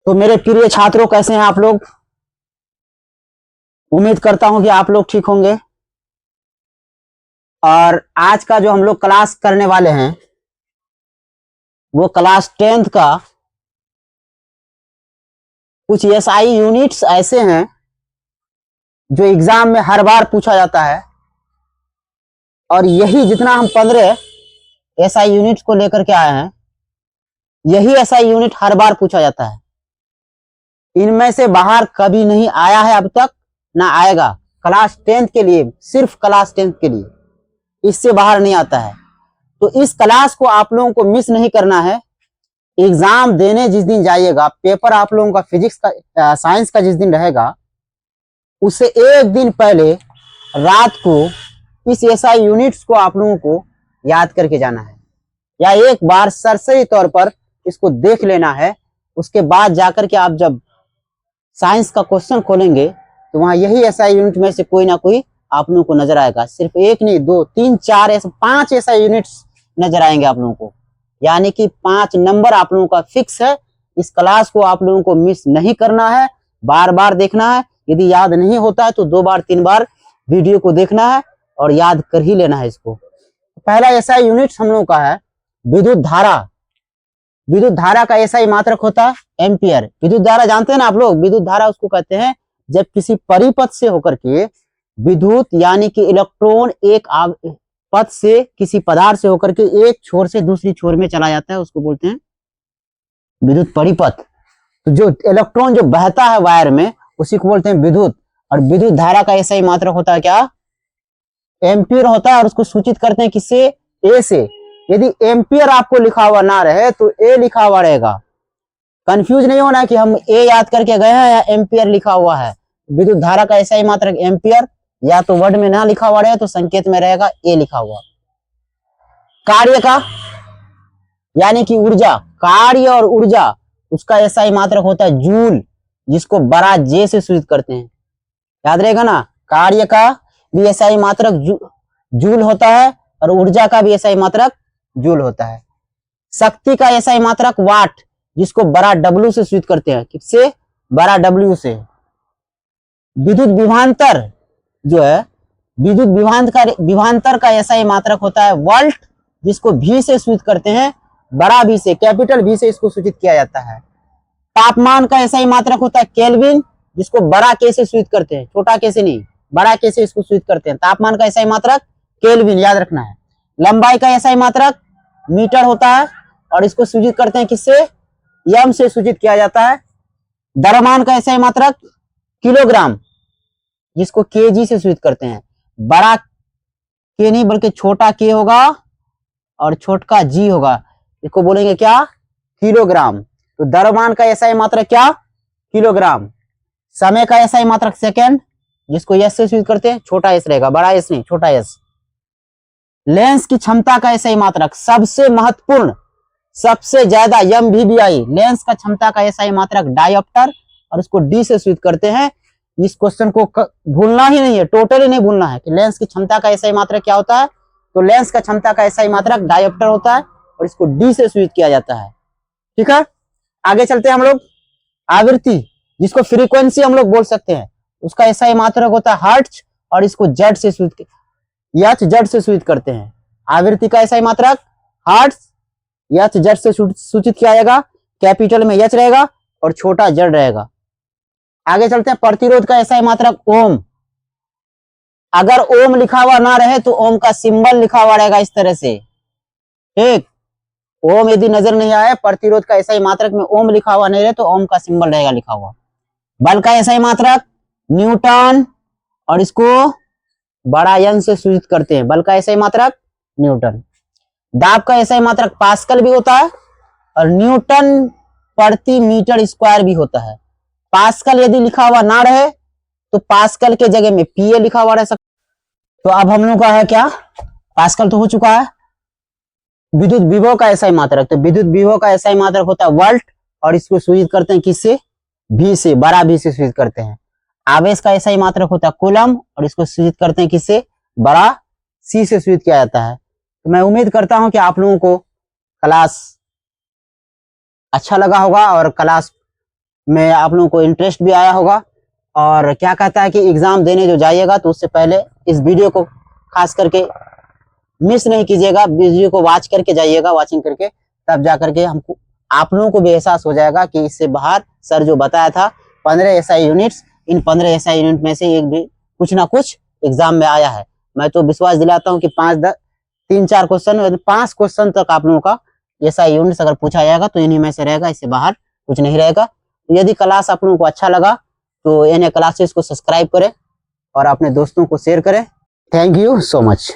तो मेरे प्रिय छात्रों, कैसे हैं आप लोग? उम्मीद करता हूं कि आप लोग ठीक होंगे। और आज का जो हम लोग क्लास करने वाले हैं वो क्लास 10th का कुछ एसआई यूनिट्स ऐसे हैं जो एग्जाम में हर बार पूछा जाता है। और यही जितना हम 15 एसआई यूनिट्स को लेकर के आए हैं, यही एसआई यूनिट हर बार पूछा जाता है। इनमें से बाहर कभी नहीं आया है अब तक, ना आएगा। क्लास 10th के लिए, सिर्फ क्लास 10th के लिए, इससे बाहर नहीं आता है। तो इस क्लास को आप लोगों को मिस नहीं करना है। एग्जाम देने जिस दिन जाइएगा, पेपर आप लोगों का फिजिक्स का साइंस का जिस दिन रहेगा, उससे एक दिन पहले रात को इस एसआई यूनिट्स को आप लोगों को याद करके जाना है, या एक बार सरसरी तौर पर इसको देख लेना है। उसके बाद जाकर के आप जब साइंस का क्वेश्चन खोलेंगे तो वहां यही एसआई यूनिट में से कोई ना कोई आप लोगों को नजर आएगा। सिर्फ एक नहीं, 2, 3, 4 ऐसे 5 एसआई यूनिट्स नजर आएंगे आप लोगों को। यानी कि 5 नंबर आप लोगों का फिक्स है। इस क्लास को आप लोगों को मिस नहीं करना है, बार बार देखना है। यदि याद नहीं होता है तो 2 बार 3 बार वीडियो को देखना है और याद कर ही लेना है इसको। पहला एसआई यूनिट हम लोगों का है विद्युत धारा। विद्युत धारा का एसआई मात्रक होता है एम्पियर। विद्युत धारा जानते हैं ना आप लोग? विद्युत धारा उसको कहते हैं जब किसी परिपथ से होकर के विद्युत यानी कि इलेक्ट्रॉन एक पथ से, किसी पदार्थ से होकर के एक छोर से दूसरी छोर में चला जाता है, उसको बोलते हैं विद्युत परिपथ। तो जो इलेक्ट्रॉन जो बहता है वायर में, उसी को बोलते हैं विद्युत। और विद्युत धारा का एसआई मात्रक होता है क्या? एम्पियर होता है। और उसको सूचित करते हैं किससे? ए से। यदि एम्पियर आपको लिखा हुआ ना रहे तो ए लिखा हुआ रहेगा। कंफ्यूज नहीं होना कि हम ए याद करके गए हैं या एम्पियर लिखा हुआ है। विद्युत धारा का एसआई मात्रक एम्पियर, या तो वर्ड में ना लिखा हुआ रहे तो संकेत में रहेगा ए लिखा हुआ। कार्य का यानी कि ऊर्जा, कार्य और ऊर्जा, उसका एसआई मात्रक होता है जूल, जिसको बड़ा जे से सूचित करते हैं। याद रहेगा ना? कार्य का भी एसआई मात्रक जूल होता है और ऊर्जा का भी एसआई मात्रक जूल होता है। शक्ति का एसआई मात्रक वाट, जिसको बड़ा डब्ल्यू से सूचित करते हैं। किससे? बड़ा डब्ल्यू से। विद्युत विभवांतर जो है, विद्युत विभवांतर का एसआई मात्रक होता है वोल्ट, जिसको भी से सूचित करते हैं, बड़ा भी से, कैपिटल भी से इसको सूचित किया जाता है। तापमान का एसआई मात्रक होता है केल्विन, जिसको बड़ा के से सूचित करते हैं, छोटा के से नहीं, बड़ा के से इसको सूचित करते हैं। तापमान का एसआई मात्रक केल्विन, याद रखना है। लंबाई का एसआई मात्रक मीटर होता है और इसको सूचित करते हैं किससे? एम से सूचित किया जाता है। द्रव्यमान का एसआई मात्रक किलोग्राम, जिसको केजी से सूचित करते हैं। बड़ा के नहीं बल्कि छोटा के होगा और छोटा जी होगा, इसको बोलेंगे क्या? किलोग्राम। तो द्रव्यमान का एसआई मात्रक क्या? किलोग्राम। समय का एसआई मात्रक सेकेंड, जिसको एस से सूचित करते हैं, छोटा एस रहेगा, बड़ा एस नहीं, छोटा एस। लेंस की क्षमता का एसआई मात्रक, सबसे महत्वपूर्ण, सबसे ज्यादा एमवीबीआई, लेंस का क्षमता का एसआई मात्रक डायोप्टर, और उसको डी से सूचित करते हैं। इस क्वेश्चन को भूलना ही नहीं है, टोटली नहीं भूलना है कि लेंस की क्षमता का एसआई मात्रक क्या होता है। तो लेंस का क्षमता का एसआई मात्रक डायोप्टर होता है और इसको डी से सूचित किया जाता है। ठीक है, आगे चलते हैं हम लोग। आवृत्ति, जिसको फ्रीक्वेंसी हम लोग बोल सकते हैं, उसका एसआई मात्रक होता है हर्ट्ज और इसको जेड से सूचित, एच जेड से सूचित करते हैं। आवृत्ति का एसआई मात्रक हर्ट्ज, एच जेड से सूचित किया जाएगा। कैपिटल में एच रहेगा और छोटा जेड रहेगा। आगे चलते हैं। प्रतिरोध का एसआई मात्रक ओम। अगर ओम लिखा हुआ ना रहे तो ओम का सिंबल लिखा हुआ रहेगा इस तरह से। ठीक, ओम यदि नजर नहीं आए, प्रतिरोध का एसआई मात्रक में ओम लिखा हुआ नहीं रहे तो ओम का सिंबल रहेगा लिखा हुआ। बल का एसआई मात्रक न्यूटन और इसको बड़ा एन से सूचित करते हैं। बल का एसआई मात्रक न्यूटन। दाब का एसआई मात्रक पास्कल भी होता है और न्यूटन प्रति मीटर स्क्वायर भी होता है। पास्कल यदि लिखा हुआ ना रहे तो पास्कल के जगह में पीए लिखा हुआ रह सकता। तो अब हम लोग का है क्या? पास्कल तो हो चुका है। विद्युत विभव का एसआई मात्रक, तो विद्युत विभव का एसआई मात्रक होता है वोल्ट और इसको सूचित करते हैं किससे? भी से, बड़ा भी से सूचित करते हैं। आवेश का एसआई मात्रक होता है कूलम और इसको सूचित करते हैं किससे? बड़ा सी से सूचित किया जाता है। तो मैं उम्मीद करता हूं कि आप लोगों को क्लास अच्छा लगा होगा और क्लास में आप लोगों को इंटरेस्ट भी आया होगा। और क्या कहता है कि एग्जाम देने जो जाइएगा तो उससे पहले इस वीडियो को खास करके मिस नहीं कीजिएगा, वीडियो को वॉच करके जाइएगा, वॉचिंग करके, तब जा करके हमको आप लोगों को भी एहसास हो जाएगा कि इससे बाहर सर जो बताया था 15 एसआई यूनिट्स, इन 15 एसआई यूनिट में से एक भी कुछ ना कुछ एग्जाम में आया है। मैं तो विश्वास दिलाता हूँ कि 3-4 क्वेश्चन, 5 क्वेश्चन तक आप लोगों का एसआई यूनिट्स अगर पूछा जाएगा तो इन्हीं में से रहेगा, इससे बाहर कुछ नहीं रहेगा। तो यदि क्लास आप लोगों को अच्छा लगा तो एनए क्लासेस को सब्सक्राइब करें और अपने दोस्तों को शेयर करें। Thank you so much.